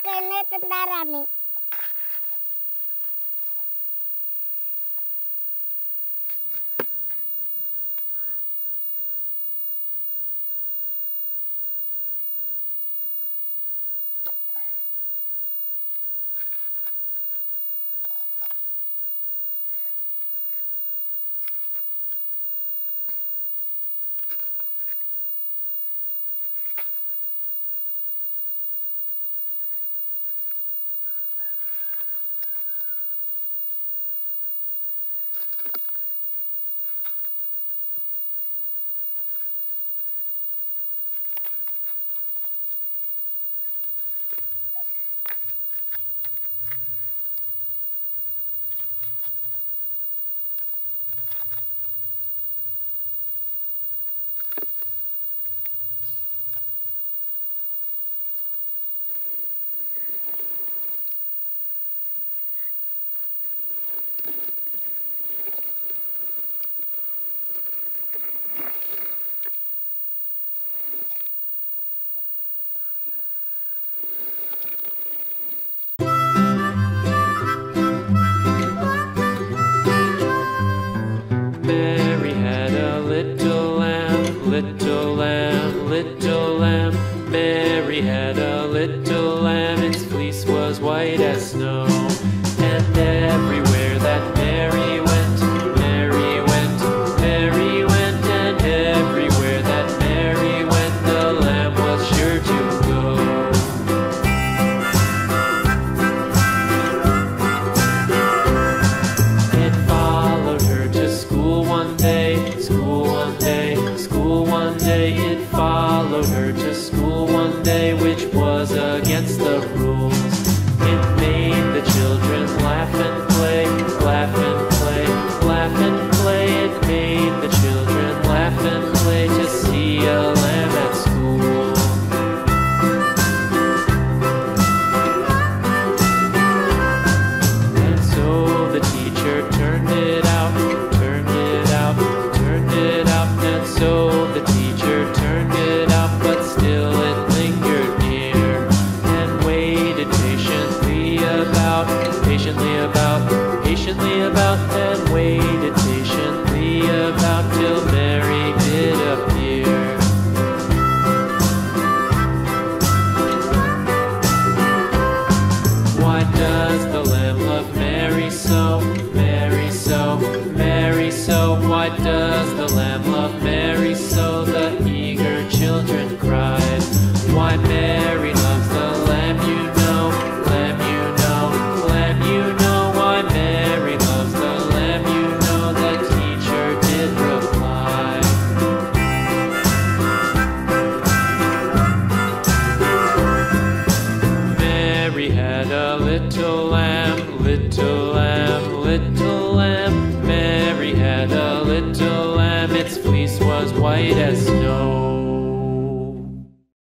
kayaknya tentara nih. Mary had a little lamb, little lamb, little lamb. Mary had a little lamb, its fleece was white as snow. And everywhere that Mary went, Mary went, Mary went. And everywhere that Mary went, the lamb was sure to go. It followed her to school one day, school one day, school one day. It followed her to school one day, which was against the rules. It made the children laugh and play, laugh and play, laugh and play. It made the children laugh and play to see a lamb at school. And so the teacher turned it out, turned it out, turned it out. And so the teacher turned it out, but still it lingered near and waited patiently about, patiently about, patiently about, and waited patiently about till Mary did appear. Why does the lamb love Mary so, Mary so, Mary so? Why does the lamb love Mary so? The eager children cried. Why Mary loves the lamb, you know, lamb, you know, lamb, you know. Why Mary loves the lamb, you know, the teacher did reply. Mary had a little lamb, little lamb, little lamb. Mary had a little lamb, its fleece was white as snow.